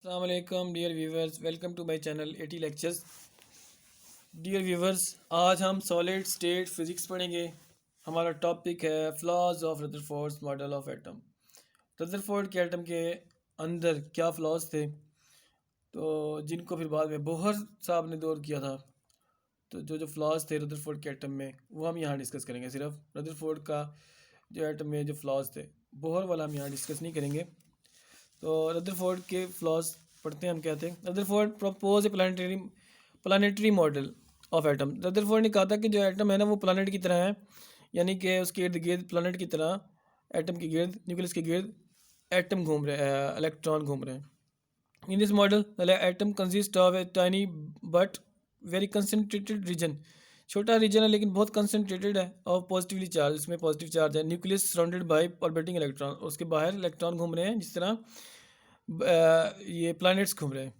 अस्सलाम वालेकुम dear viewers, welcome to my channel 80 lectures. Dear viewers, आज हम सॉलिड स्टेट फिज़िक्स पढ़ेंगे। हमारा टॉपिक है flaws of Rutherford's model of atom. Rutherford के एटम के अंदर क्या फ्लॉज थे, तो जिनको फिर बाद में बोहर साहब ने दूर किया था। तो जो जो फ्लॉज थे रदरफोर्ड के एटम में, वो हम यहाँ डिस्कस करेंगे। सिर्फ रदरफोर्ड का जो एटम में जो फ्लॉज थे, बोहर वाला हम यहाँ डिस्कस नहीं करेंगे। तो रदरफोर्ड के फ्लॉज पढ़ते हैं हम। क्या थे? Rutherford propose A planetary model of atom. Rutherford ने कहा था कि जो एटम है ना, वो प्लानट की तरह है, यानी कि उसके इर्द गिर्द प्लानट की तरह एटम के गिर्द, न्यूक्लियस के गिर्द एटम घूम रहे हैं, इलेक्ट्रॉन घूम रहे हैं। In this model the atom consist of a tiny but very concentrated region. छोटा रीजन है लेकिन बहुत कंसनट्रेटेड है, और पॉजिटिवली चार्ज, उसमें पॉजिटिव चार्ज है। Nucleus surrounded by orbiting electron, उसके बाहर इलेक्ट्रॉन घूम रहे हैं, जिस तरह ये प्लैनेट्स घूम रहे हैं।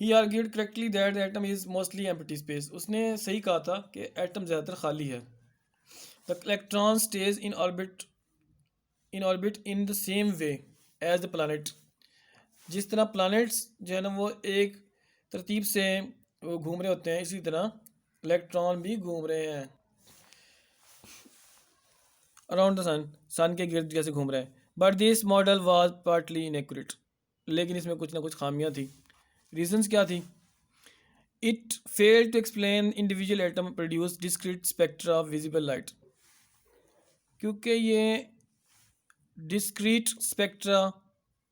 He argued correctly that the atom is mostly empty space. उसने सही कहा था कि एटम ज़्यादातर खाली है। The electron stays in orbit in the same way as the planet. जिस तरह प्लैनेट्स जो है ना, वो एक तरतीब से वो घूम रहे होते हैं, इसी तरह इलेक्ट्रॉन भी घूम रहे हैं अराउंड द सन के गिर्द जैसे घूम रहे हैं। But this model was partly inaccurate. लेकिन इसमें कुछ ना कुछ खामियां थी। रीजंस क्या थी? It failed to explain individual atom produce discrete spectra of visible light. क्योंकि ये डिस्क्रीट स्पेक्ट्रा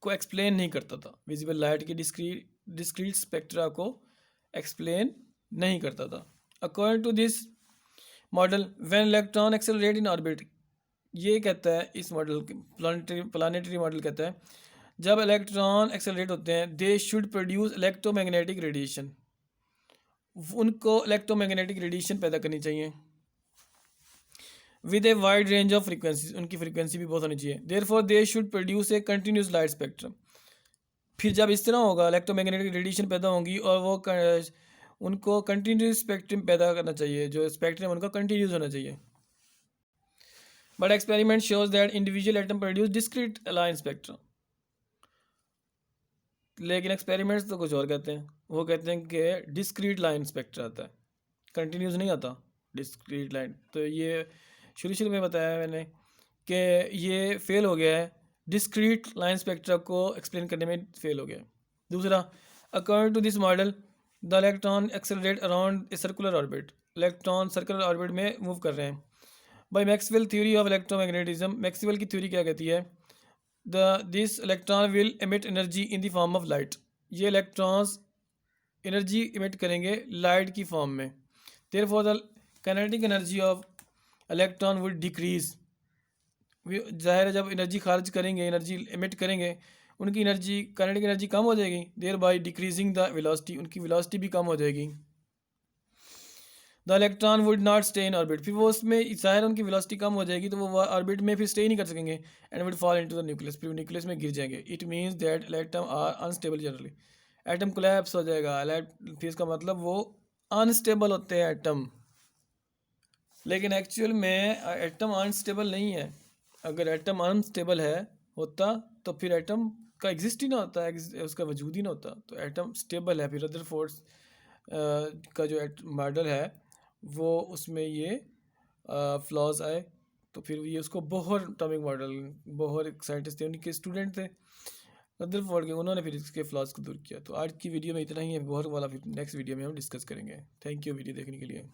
को एक्सप्लेन नहीं करता था, विजिबल लाइट की डिस्क्रीट स्पेक्ट्रा को एक्सप्लेन नहीं करता था। According to this model, when electron accelerate in orbit, ये कहता है इस मॉडल प्लानिटरी मॉडल कहता है, जब इलेक्ट्रॉन एक्सेलरेट होते हैं, they should produce electromagnetic radiation. उनको इलेक्ट्रोमैग्नेटिक रेडिएशन पैदा करनी चाहिए with a wide range of frequency. उनकी फ्रीक्वेंसी भी बहुत होनी चाहिए। Therefore they should produce a continuous light spectrum. फिर जब इस तरह होगा, इलेक्ट्रोमैग्नेटिक रेडिएशन पैदा होंगी, और वो उनको कंटिन्यूस स्पेक्ट्रम पैदा करना चाहिए, जो स्पेक्ट्रम उनका कंटिन्यूस होना चाहिए। But experiment shows that individual atom produce discrete line spectrum. लेकिन एक्सपेरिमेंट्स तो कुछ और कहते हैं। वो कहते हैं कि डिस्क्रीट लाइन स्पेक्ट्रा आता है, कंटिन्यूस नहीं आता डिस्क्रीट लाइन। तो ये शुरू में बताया मैंने कि ये फेल हो गया है, डिस्क्रीट लाइन स्पेक्ट्रा को एक्सप्लेन करने में फेल हो गया है। दूसरा, according to this model the electron accelerate around a circular orbit. Electron circular orbit में मूव कर रहे हैं। By Maxwell theory of electromagnetism, Maxwell की थ्योरी क्या कहती है? This electron will emit energy in the form of light. ये electrons energy emit करेंगे लाइट की फॉर्म में। Therefore the kinetic energy of electron would decrease. ज़ाहिर है, जब एनर्जी खारिज करेंगे, एनर्जी इमिट करेंगे, उनकी एनर्जी, काइनेटिक एनर्जी कम हो जाएगी। Thereby decreasing the velocity, उनकी वेलोसिटी भी कम हो जाएगी। The electron would not stay in orbit. फिर वो उसमें ज़ाहिर उनकी वेलोसिटी कम हो जाएगी, तो वो ऑर्बिट में फिर स्टे नहीं कर सकेंगे, and would fall into the nucleus. फिर न्यूक्लियस में गिर जाएंगे। It means that atom are unstable generally. Atom collapse हो जाएगा। फिर इसका मतलब वो अनस्टेबल होते हैं एटम। लेकिन एक्चुअल में एटम अनस्टेबल नहीं है। अगर एटम अनस्टेबल है होता तो फिर एटम का एग्जिस्ट ही ना होता, उसका वजूद ही ना होता। तो एटम स्टेबल है। फिर रदरफोर्ड का जो मॉडल है, वो उसमें ये फ्लॉज आए। तो फिर ये उसको बोहर एटॉमिक मॉडल, बोहर एक साइंटिस्ट थे, उनके स्टूडेंट थे रदरफोर्ड के, उन्होंने फिर इसके फ्लॉज को दूर किया। तो आज की वीडियो में इतना ही है। बोहर वाला फिर नेक्स्ट वीडियो में हम डिस्कस करेंगे। थैंक यू वीडियो देखने के लिए।